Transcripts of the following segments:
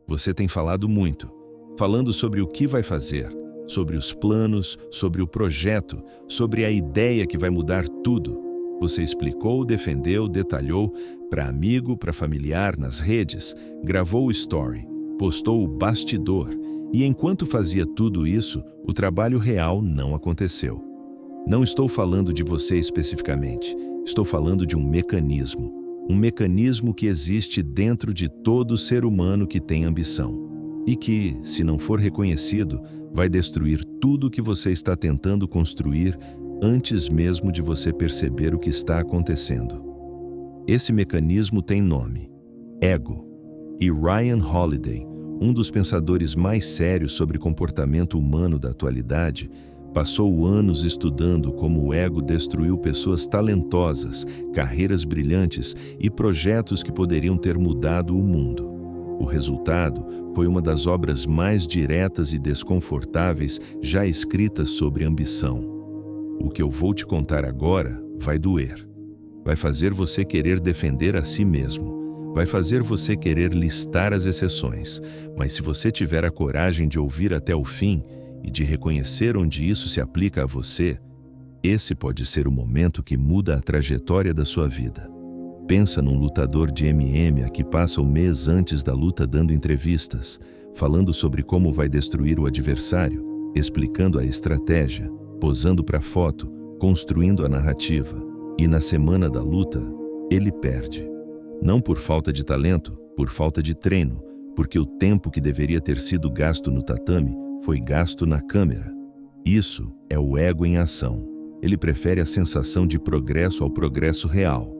Você tem falado muito, falando sobre o que vai fazer, sobre os planos, sobre o projeto, sobre a ideia que vai mudar tudo. Você explicou, defendeu, detalhou, para amigo, para familiar, nas redes, gravou o story, postou o bastidor, e enquanto fazia tudo isso, o trabalho real não aconteceu. Não estou falando de você especificamente, estou falando de um mecanismo que existe dentro de todo ser humano que tem ambição e que, se não for reconhecido, vai destruir tudo que você está tentando construir antes mesmo de você perceber o que está acontecendo. Esse mecanismo tem nome: ego. E Ryan Holiday, um dos pensadores mais sérios sobre comportamento humano da atualidade, passou anos estudando como o ego destruiu pessoas talentosas, carreiras brilhantes e projetos que poderiam ter mudado o mundo. O resultado foi uma das obras mais diretas e desconfortáveis já escritas sobre ambição. O que eu vou te contar agora vai doer. Vai fazer você querer defender a si mesmo. Vai fazer você querer listar as exceções. Mas se você tiver a coragem de ouvir até o fim e de reconhecer onde isso se aplica a você, esse pode ser o momento que muda a trajetória da sua vida. Pensa num lutador de MMA que passa o mês antes da luta dando entrevistas, falando sobre como vai destruir o adversário, explicando a estratégia, posando para foto, construindo a narrativa. E na semana da luta, ele perde. Não por falta de talento, por falta de treino, porque o tempo que deveria ter sido gasto no tatame foi gasto na câmera. Isso é o ego em ação. Ele prefere a sensação de progresso ao progresso real.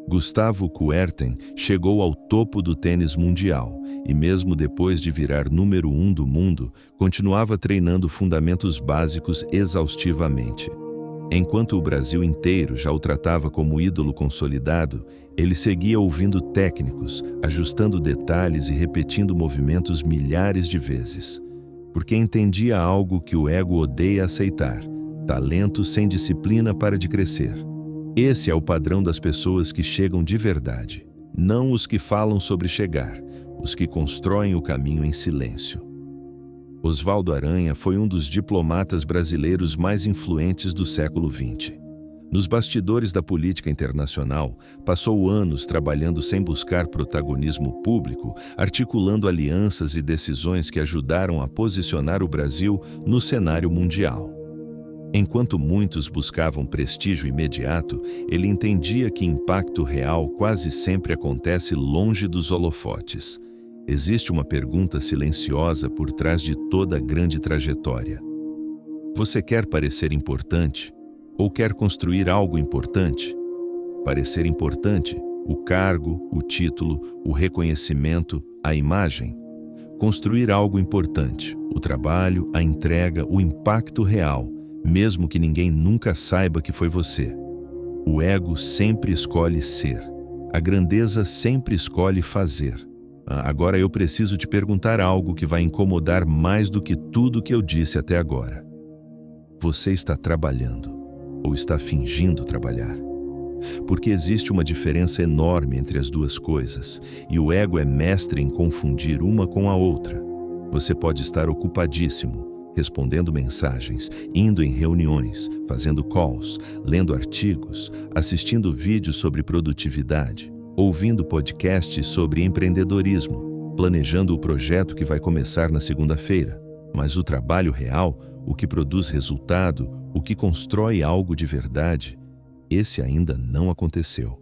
Gustavo Kuerten chegou ao topo do tênis mundial e mesmo depois de virar número 1 do mundo, continuava treinando fundamentos básicos exaustivamente. Enquanto o Brasil inteiro já o tratava como ídolo consolidado, ele seguia ouvindo técnicos, ajustando detalhes e repetindo movimentos milhares de vezes. Porque entendia algo que o ego odeia aceitar: talento sem disciplina para de crescer. Esse é o padrão das pessoas que chegam de verdade, não os que falam sobre chegar, os que constroem o caminho em silêncio. Oswaldo Aranha foi um dos diplomatas brasileiros mais influentes do século XX. Nos bastidores da política internacional, passou anos trabalhando sem buscar protagonismo público, articulando alianças e decisões que ajudaram a posicionar o Brasil no cenário mundial. Enquanto muitos buscavam prestígio imediato, ele entendia que impacto real quase sempre acontece longe dos holofotes. Existe uma pergunta silenciosa por trás de toda a grande trajetória. Você quer parecer importante? Ou quer construir algo importante? Parecer importante, o cargo, o título, o reconhecimento, a imagem. Construir algo importante, o trabalho, a entrega, o impacto real, mesmo que ninguém nunca saiba que foi você. O ego sempre escolhe ser. A grandeza sempre escolhe fazer. Agora eu preciso te perguntar algo que vai incomodar mais do que tudo que eu disse até agora. Você está trabalhando ou está fingindo trabalhar? Porque existe uma diferença enorme entre as duas coisas, e o ego é mestre em confundir uma com a outra. Você pode estar ocupadíssimo, respondendo mensagens, indo em reuniões, fazendo calls, lendo artigos, assistindo vídeos sobre produtividade, ouvindo podcasts sobre empreendedorismo, planejando o projeto que vai começar na segunda-feira. Mas o trabalho real, o que produz resultado, o que constrói algo de verdade, esse ainda não aconteceu.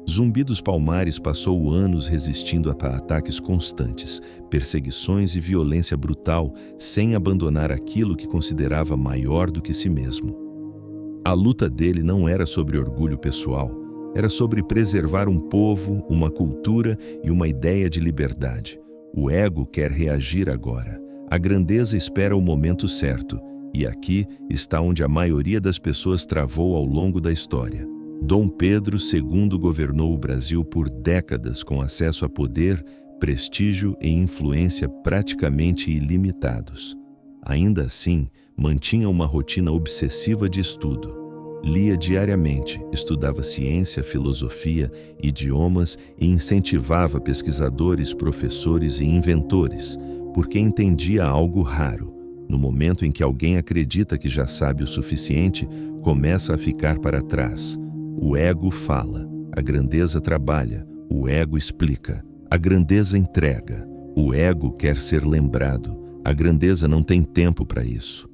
Zumbi dos Palmares passou anos resistindo a ataques constantes, perseguições e violência brutal, sem abandonar aquilo que considerava maior do que si mesmo. A luta dele não era sobre orgulho pessoal, era sobre preservar um povo, uma cultura e uma ideia de liberdade. O ego quer reagir agora. A grandeza espera o momento certo, e aqui está onde a maioria das pessoas travou ao longo da história. Dom Pedro II governou o Brasil por décadas com acesso a poder, prestígio e influência praticamente ilimitados. Ainda assim, mantinha uma rotina obsessiva de estudo. Lia diariamente, estudava ciência, filosofia, idiomas e incentivava pesquisadores, professores e inventores, porque entendia algo raro. No momento em que alguém acredita que já sabe o suficiente, começa a ficar para trás. O ego fala, a grandeza trabalha, o ego explica, a grandeza entrega, o ego quer ser lembrado, a grandeza não tem tempo para isso.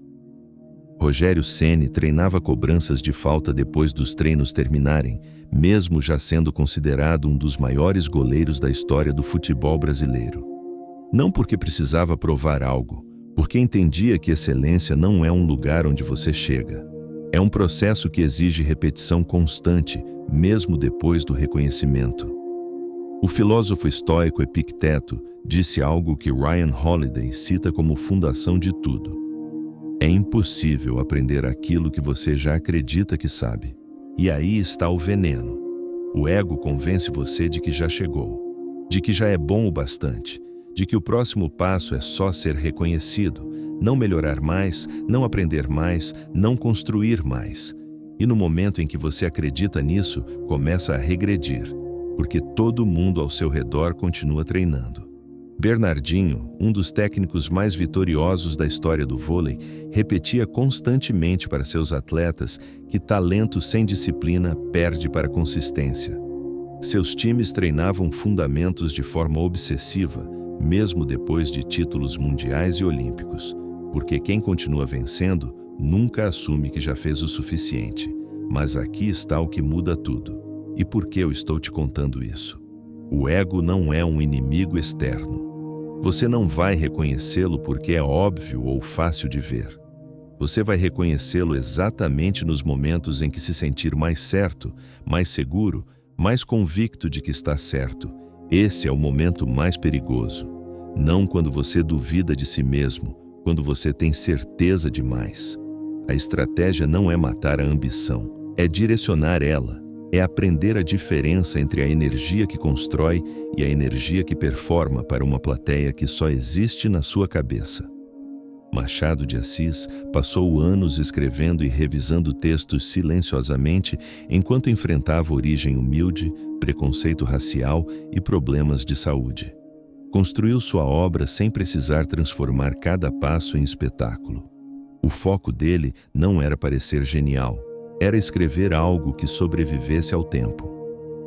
Rogério Ceni treinava cobranças de falta depois dos treinos terminarem, mesmo já sendo considerado um dos maiores goleiros da história do futebol brasileiro. Não porque precisava provar algo, porque entendia que excelência não é um lugar onde você chega. É um processo que exige repetição constante, mesmo depois do reconhecimento. O filósofo estoico Epicteto disse algo que Ryan Holiday cita como fundação de tudo. É impossível aprender aquilo que você já acredita que sabe. E aí está o veneno. O ego convence você de que já chegou, de que já é bom o bastante, de que o próximo passo é só ser reconhecido, não melhorar mais, não aprender mais, não construir mais. E no momento em que você acredita nisso, começa a regredir, porque todo mundo ao seu redor continua treinando. Bernardinho, um dos técnicos mais vitoriosos da história do vôlei, repetia constantemente para seus atletas que talento sem disciplina perde para consistência. Seus times treinavam fundamentos de forma obsessiva, mesmo depois de títulos mundiais e olímpicos, porque quem continua vencendo nunca assume que já fez o suficiente. Mas aqui está o que muda tudo. E por que eu estou te contando isso? O ego não é um inimigo externo. Você não vai reconhecê-lo porque é óbvio ou fácil de ver. Você vai reconhecê-lo exatamente nos momentos em que se sentir mais certo, mais seguro, mais convicto de que está certo. Esse é o momento mais perigoso. Não quando você duvida de si mesmo, quando você tem certeza demais. A estratégia não é matar a ambição, é direcionar ela. É aprender a diferença entre a energia que constrói e a energia que performa para uma plateia que só existe na sua cabeça. Machado de Assis passou anos escrevendo e revisando textos silenciosamente enquanto enfrentava origem humilde, preconceito racial e problemas de saúde. Construiu sua obra sem precisar transformar cada passo em espetáculo. O foco dele não era parecer genial, era escrever algo que sobrevivesse ao tempo.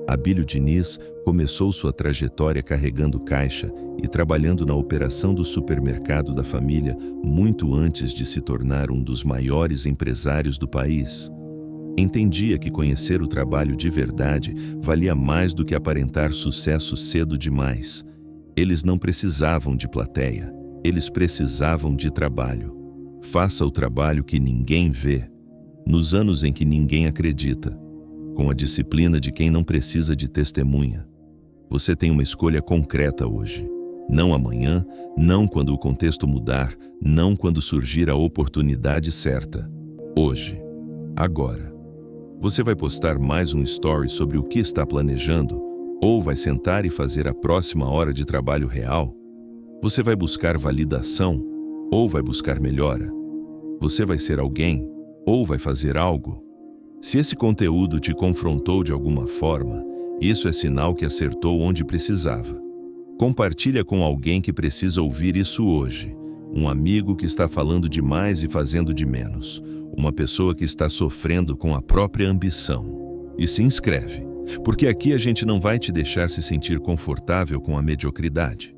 Abílio Diniz começou sua trajetória carregando caixa e trabalhando na operação do supermercado da família muito antes de se tornar um dos maiores empresários do país. Entendia que conhecer o trabalho de verdade valia mais do que aparentar sucesso cedo demais. Eles não precisavam de plateia, eles precisavam de trabalho. Faça o trabalho que ninguém vê, nos anos em que ninguém acredita, com a disciplina de quem não precisa de testemunha. Você tem uma escolha concreta hoje. Não amanhã, não quando o contexto mudar, não quando surgir a oportunidade certa. Hoje, agora. Você vai postar mais um story sobre o que está planejando? Ou vai sentar e fazer a próxima hora de trabalho real? Você vai buscar validação? Ou vai buscar melhora? Você vai ser alguém? Ou vai fazer algo? Se esse conteúdo te confrontou de alguma forma, isso é sinal que acertou onde precisava. Compartilha com alguém que precisa ouvir isso hoje. Um amigo que está falando demais e fazendo de menos. Uma pessoa que está sofrendo com a própria ambição. E se inscreve, porque aqui a gente não vai te deixar se sentir confortável com a mediocridade.